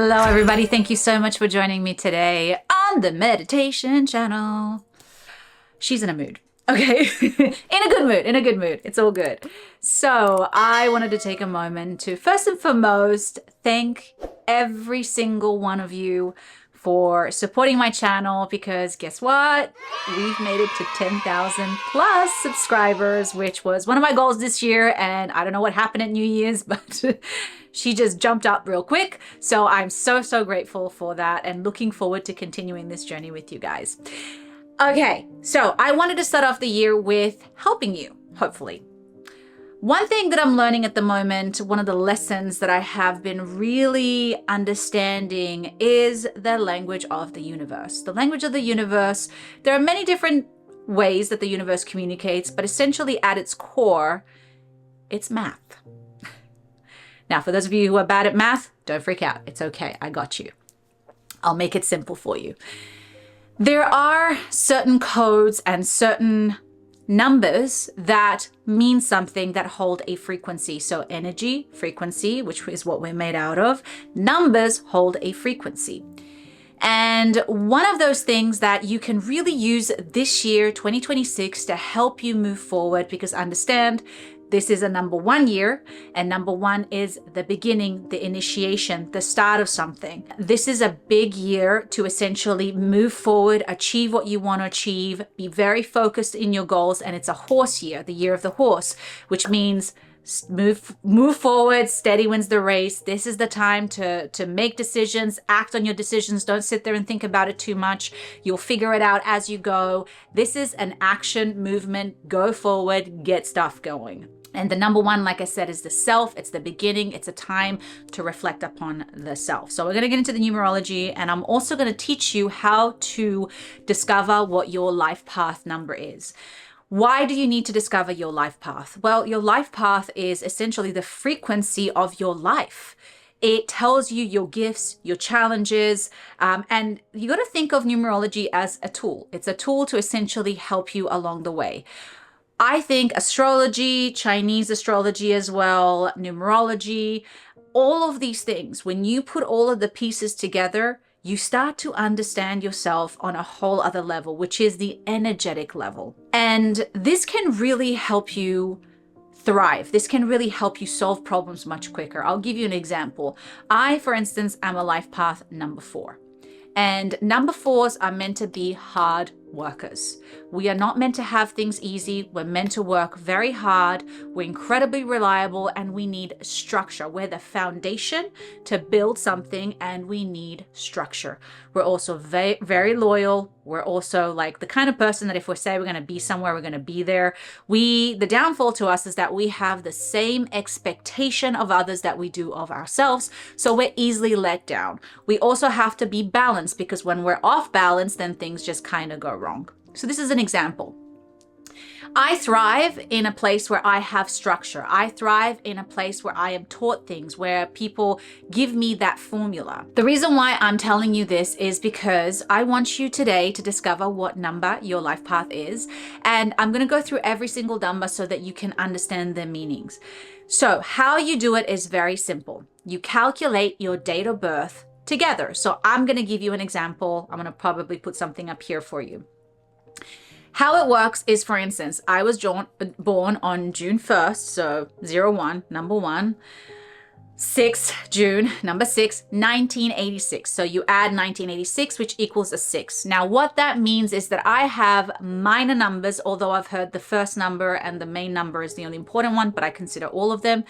Hello, everybody. Thank you so much for joining me today on the meditation channel. She's in a mood. Okay. In a good mood, in a good mood. It's all good. So I wanted to take a moment to first and foremost, thank every single one of you for supporting my channel, because guess what? We've made it to 10,000 plus subscribers, which was one of my goals this year. And I don't know what happened at New Year's, but she just jumped up real quick. So I'm so grateful for that and looking forward to continuing this journey with you guys. Okay, so I wanted to start off the year with helping you, hopefully. One thing that I'm learning at the moment, one of the lessons that I have been really understanding is the language of the universe. The language of the universe, there are many different ways that the universe communicates, but essentially at its core, it's math. Now, for those of you who are bad at math, don't freak out. It's okay. I got you. I'll make it simple for you. There are certain codes and certain numbers that mean something, that hold a frequency. So energy, frequency, which is what we're made out of. Numbers hold a frequency. And one of those things that you can really use this year, 2026, to help you move forward, because understand, this is a number one year, and number one is the beginning, the initiation, the start of something. This is a big year to essentially move forward, achieve what you want to achieve, be very focused in your goals. And it's a horse year, the year of the horse, which means move forward, steady wins the race. This is the time to make decisions, act on your decisions. Don't sit there and think about it too much. You'll figure it out as you go. This is an action movement. Go forward, get stuff going. And the number one, like I said, is the self. It's the beginning. It's a time to reflect upon the self. So we're going to get into the numerology, and I'm also going to teach you how to discover what your life path number is. Why do you need to discover your life path? Well, your life path is essentially the frequency of your life. It tells you your gifts, your challenges, and you got to think of numerology as a tool. It's a tool to essentially help you along the way. I think astrology, Chinese astrology as well, numerology, all of these things, when you put all of the pieces together, you start to understand yourself on a whole other level, which is the energetic level. And this can really help you thrive. This can really help you solve problems much quicker. I'll give you an example. I, for instance, am a life path number 4. And number 4s are meant to be hard workers. We are not meant to have things easy. We're meant to work very hard. We're incredibly reliable, and we need structure. We're the foundation to build something, and we need structure. We're also very, very loyal. We're also like the kind of person that if we say we're going to be somewhere, we're going to be there. The downfall to us is that we have the same expectation of others that we do of ourselves. So we're easily let down. We also have to be balanced, because when we're off balance, then things just kind of go wrong. So this is an example. I thrive in a place where I have structure. I thrive in a place where I am taught things, where people give me that formula. The reason why I'm telling you this is because I want you today to discover what number your life path is. And I'm going to go through every single number so that you can understand their meanings. So how you do it is very simple. You calculate your date of birth together. So I'm going to give you an example. I'm going to probably put something up here for you. How it works is, for instance, I was born on June 1st, so 01, number 1, 6 June, number 6, 1986. So you add 1986, which equals a 6. Now, what that means is that I have minor numbers, although I've heard the first number and the main number is the only important one, but I consider all of them.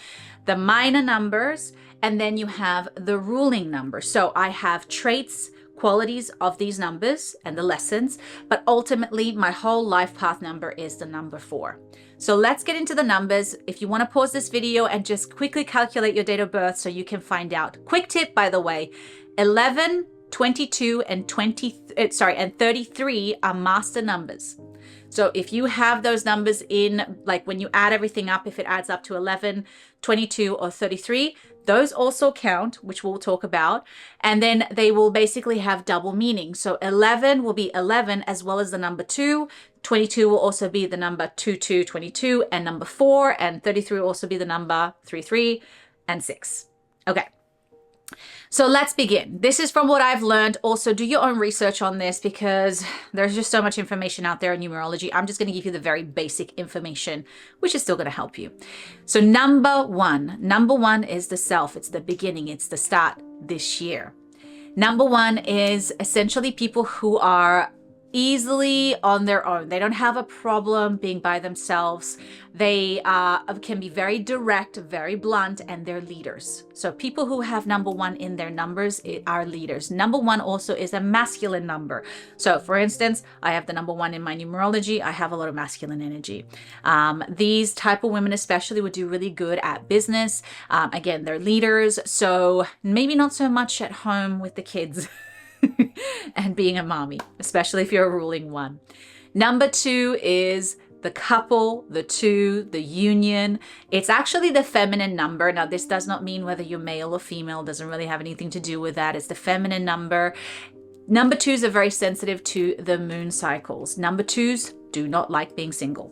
The minor numbers, and then you have the ruling number. So I have traits, qualities of these numbers and the lessons, but ultimately my whole life path number is the number 4. So let's get into the numbers. If you want to pause this video and just quickly calculate your date of birth so you can find out. Quick tip, by the way, 11, 22, and 33 are master numbers. So if you have those numbers in, like when you add everything up, if it adds up to 11, 22, or 33, those also count, which we'll talk about. And then they will basically have double meaning. So 11 will be 11 as well as the number 2. 22 will also be the number 22, and number 4. And 33 will also be the number 33 and 6. Okay. So let's begin. This is from what I've learned. Also, do your own research on this because there's just so much information out there in numerology. I'm just going to give you the very basic information, which is still going to help you. So number one is the self. It's the beginning. It's the start this year. Number one is essentially people who are easily on their own. They don't have a problem being by themselves. They can be very direct, very blunt, and they're leaders. So people who have number one in their numbers are leaders. Number one also is a masculine number. So for instance, I have the number one in my numerology. I have a lot of masculine energy. These type of women especially would do really good at business. Again, they're leaders. So maybe not so much at home with the kids. And being a mommy, especially if you're a ruling one. Number two is the couple, the two, the union. It's actually the feminine number. Now, this does not mean whether you're male or female, doesn't really have anything to do with that. It's the feminine number. Number twos are very sensitive to the moon cycles. Number twos do not like being single.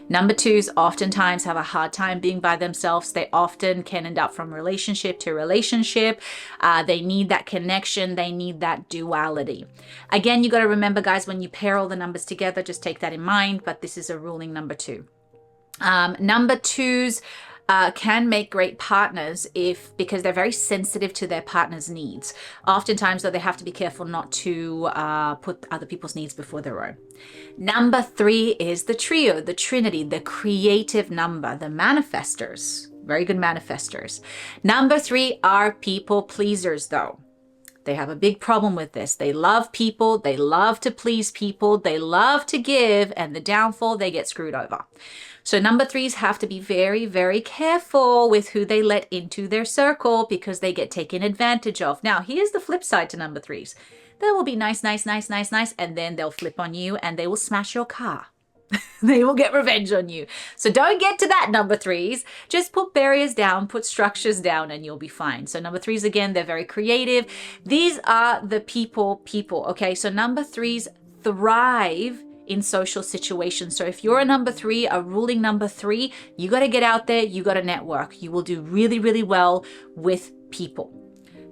Number twos oftentimes have a hard time being by themselves. They often can end up from relationship to relationship. They need that connection. They need that duality. Again, you got to remember, guys, when you pair all the numbers together, just take that in mind. But this is a ruling number two. Number twos can make great partners because they're very sensitive to their partner's needs. Oftentimes, though, they have to be careful not to put other people's needs before their own. Number three is the trio, the trinity, the creative number, the manifestors. Very good manifestors. Number three are people pleasers, though. They have a big problem with this. They love people. They love to please people. They love to give. And the downfall, they get screwed over. So number threes have to be very, very careful with who they let into their circle because they get taken advantage of. Now, here's the flip side to number threes. They will be nice, and then they'll flip on you and they will smash your car. They will get revenge on you. So don't get to that, number threes. Just put barriers down, put structures down, and you'll be fine. So number threes, again, they're very creative. These are the people, okay? So number threes thrive in social situations. So if you're a number three, a ruling number three, you got to get out there, you got to network. You will do really, really well with people.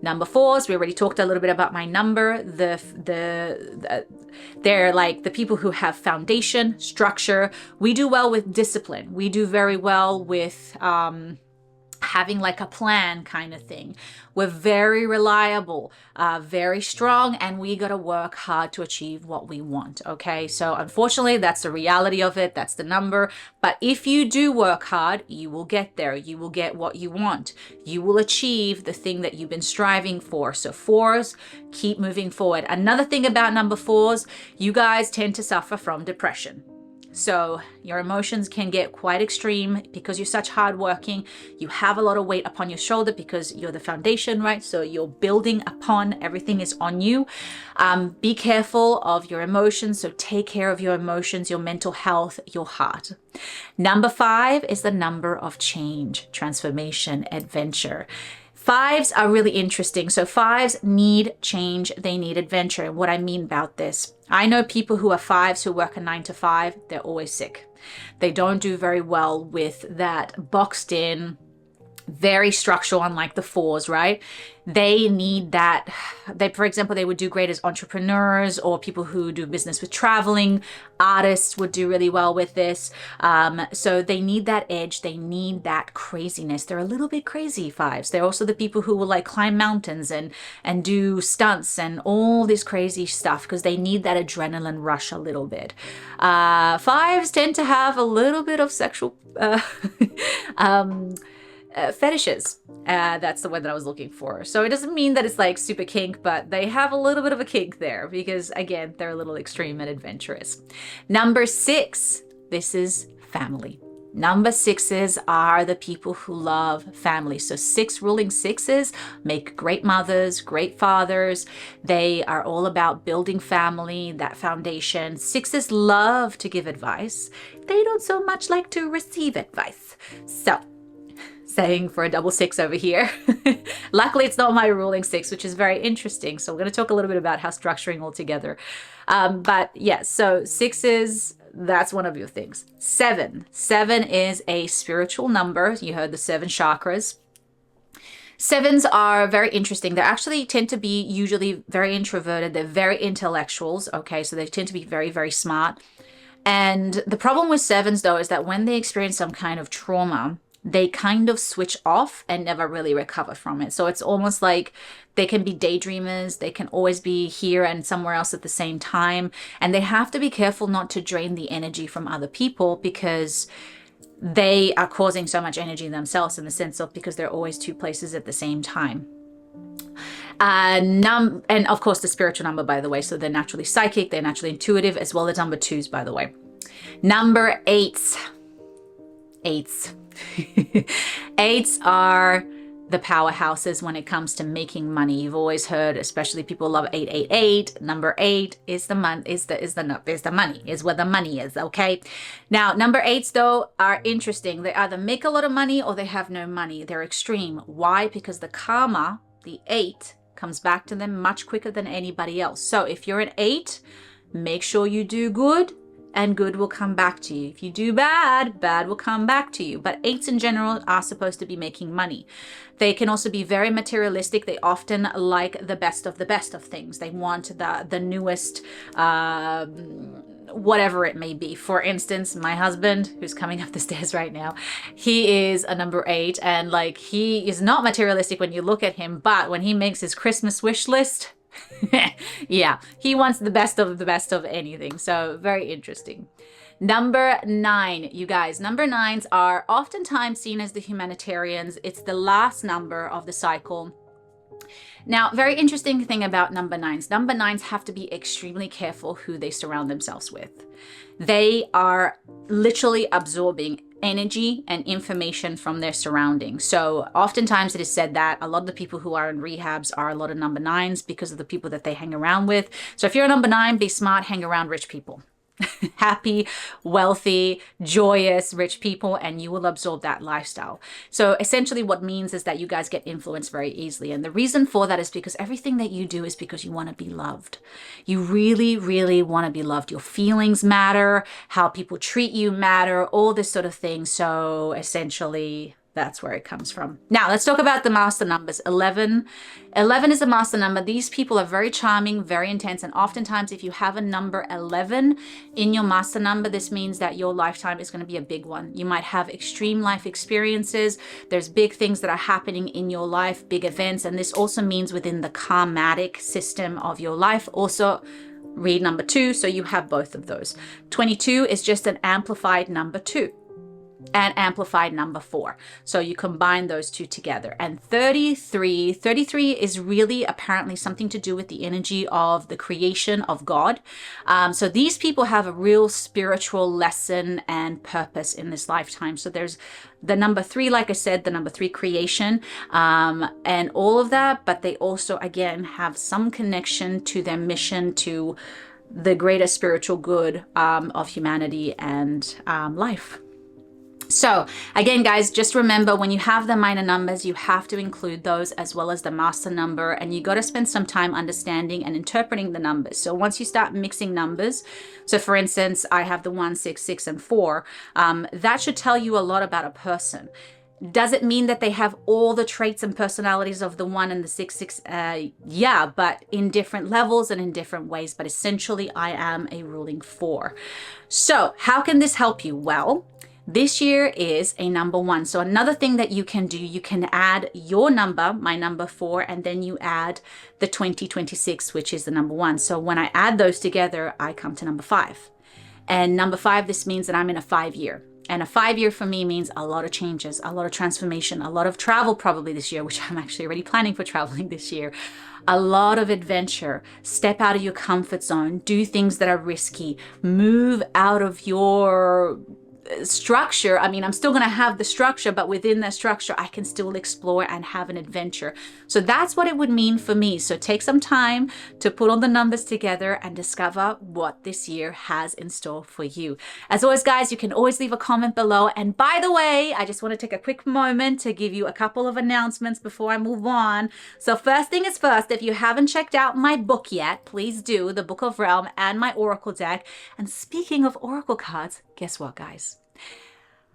Number fours, we already talked a little bit about my number. They're like the people who have foundation, structure. We do well with discipline. We do very well with having like a plan kind of thing. We're very reliable, very strong, and we got to work hard to achieve what we want. Okay. So unfortunately, that's the reality of it. That's the number. But if you do work hard, you will get there. You will get what you want. You will achieve the thing that you've been striving for. So fours, keep moving forward. Another thing about number fours, you guys tend to suffer from depression. So your emotions can get quite extreme because you're such hardworking. You have a lot of weight upon your shoulder because you're the foundation, right? So you're building upon, everything is on you. Be careful of your emotions. So take care of your emotions, your mental health, your heart. Number five is the number of change, transformation, adventure. Fives are really interesting. So fives need change. They need adventure. And what I mean about this, I know people who are fives who work a 9 to 5. They're always sick. They don't do very well with that boxed in, very structural, unlike the fours, right? They need that. For example, they would do great as entrepreneurs or people who do business with traveling. Artists would do really well with this. So they need that edge. They need that craziness. They're a little bit crazy, fives. They're also the people who will like climb mountains and do stunts and all this crazy stuff because they need that adrenaline rush a little bit. Fives tend to have a little bit of sexual fetishes. That's the word that I was looking for. So it doesn't mean that it's like super kink, but they have a little bit of a kink there because, again, they're a little extreme and adventurous. Number 6, this is family. Number 6s are the people who love family. So 6 ruling 6s make great mothers, great fathers. They are all about building family, that foundation. 6s love to give advice. They don't so much like to receive advice. So saying for a double 6 over here. Luckily, it's not my ruling 6, which is very interesting. So we're going to talk a little bit about how structuring all together. But yes, so 6s, that's one of your things. 7 is a spiritual number. You heard the 7 chakras. Sevens are very interesting. They actually tend to be usually very introverted. They're very intellectuals. Okay, so they tend to be very, very smart. And the problem with sevens, though, is that when they experience some kind of trauma, they kind of switch off and never really recover from it. So it's almost like they can be daydreamers. They can always be here and somewhere else at the same time. And they have to be careful not to drain the energy from other people, because they are causing so much energy themselves, in the sense of because they're always two places at the same time. And of course the spiritual number, by the way. So they're naturally psychic, they're naturally intuitive, as well as number twos, by the way. Number eights. Eights. Eights are the powerhouses when it comes to making money. You've always heard, especially people love 888. Number 8 is the money, is where the money is. Okay. Now, number 8s though are interesting. They either make a lot of money or they have no money. They're extreme. Why? Because the karma, the 8, comes back to them much quicker than anybody else. So if you're an 8, make sure you do good, and good will come back to you. If you do bad, bad will come back to you. But 8s in general are supposed to be making money. They can also be very materialistic. They often like the best of things. They want the newest, whatever it may be. For instance, my husband, who's coming up the stairs right now, he is a number 8, and like, he is not materialistic when you look at him, but when he makes his Christmas wish list, yeah, he wants the best of anything. So very interesting. Number 9, you guys. Number 9s are oftentimes seen as the humanitarians. It's the last number of the cycle. Now, very interesting thing about number 9s. Number 9s have to be extremely careful who they surround themselves with. They are literally absorbing energy and information from their surroundings. So oftentimes it is said that a lot of the people who are in rehabs are a lot of number 9s because of the people that they hang around with. So if you're a number 9, be smart, hang around rich people. Happy, wealthy, joyous, rich people, and you will absorb that lifestyle. So essentially what means is that you guys get influenced very easily. And the reason for that is because everything that you do is because you want to be loved. You really, really want to be loved. Your feelings matter, how people treat you matter, all this sort of thing. So essentially, that's where it comes from. Now, let's talk about the master numbers. 11. 11 is a master number. These people are very charming, very intense. And oftentimes, if you have a number 11 in your master number, this means that your lifetime is going to be a big one. You might have extreme life experiences. There's big things that are happening in your life, big events. And this also means within the karmatic system of your life. Also, read number 2. So you have both of those. 22 is just an amplified number 2. And amplified number 4. So you combine those two together. And 33 is really apparently something to do with the energy of the creation of God. So these people have a real spiritual lesson and purpose in this lifetime. So there's the number 3, like I said, the number 3 creation, and all of that. But they also, again, have some connection to their mission, to the greater spiritual good of humanity and life. So again, guys, just remember, when you have the minor numbers, you have to include those as well as the master number, and you got to spend some time understanding and interpreting the numbers. So once you start mixing numbers, so for instance, I have the 1, 6, 6, and 4, that should tell you a lot about a person. Does it mean that they have all the traits and personalities of the 1 and the 6, 6? Yeah, but in different levels and in different ways. But essentially, I am a ruling 4. So how can this help you? Well, this year is a number 1. So another thing that you can do, you can add your number, my number 4, and then you add the 2026, which is the number 1. So when I add those together, I come to number 5. And number 5, this means that I'm in a 5-year. And a 5-year for me means a lot of changes, a lot of transformation, a lot of travel probably this year, which I'm actually already planning for traveling this year. A lot of adventure. Step out of your comfort zone. Do things that are risky. Move out of your structure. I mean, I'm still going to have the structure, but within that structure, I can still explore and have an adventure. So that's what it would mean for me. So take some time to put all the numbers together and discover what this year has in store for you. As always, guys, you can always leave a comment below. And by the way, I just want to take a quick moment to give you a couple of announcements before I move on. So first thing is first, if you haven't checked out my book yet, please do, the Book of Realm and my Oracle deck. And speaking of Oracle cards, guess what, guys?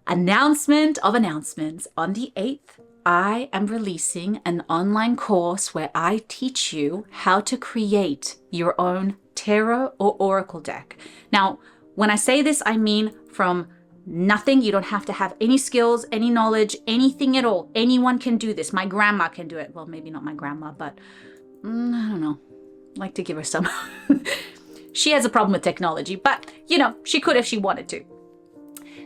Announcement of announcements. On the 8th, I am releasing an online course where I teach you how to create your own tarot or oracle deck. Now, when I say this, I mean from nothing. You don't have to have any skills, any knowledge, anything at all. Anyone can do this. My grandma can do it. Well, maybe not my grandma, but I don't know. I like to give her some. She has a problem with technology, but she could if she wanted to.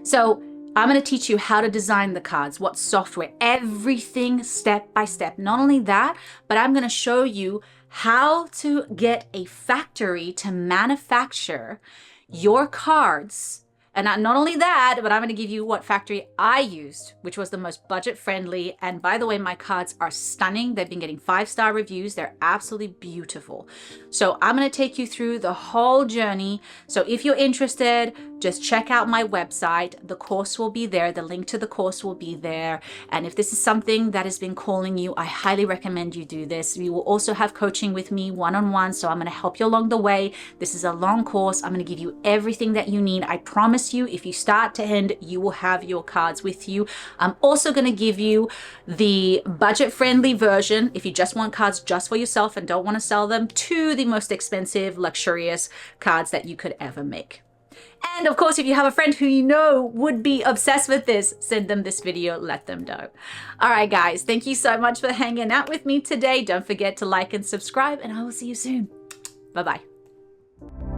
So I'm going to teach you how to design the cards, what software, everything step by step. Not only that, but I'm going to show you how to get a factory to manufacture your cards. And not only that, but I'm going to give you what factory I used, which was the most budget friendly. And by the way, my cards are stunning. They've been getting 5-star reviews. They're absolutely beautiful. So I'm going to take you through the whole journey. So if you're interested, just check out my website. The course will be there. The link to the course will be there. And if this is something that has been calling you, I highly recommend you do this. You will also have coaching with me one-on-one. So I'm going to help you along the way. This is a long course. I'm going to give you everything that you need. I promise you, if you start to end, you will have your cards with you. I'm also going to give you the budget-friendly version if you just want cards just for yourself and don't want to sell them, to the most expensive, luxurious cards that you could ever make. And of course, if you have a friend who you know would be obsessed with this, send them this video, let them know. All right, guys, thank you so much for hanging out with me today. Don't forget to like and subscribe, and I will see you soon. Bye-bye.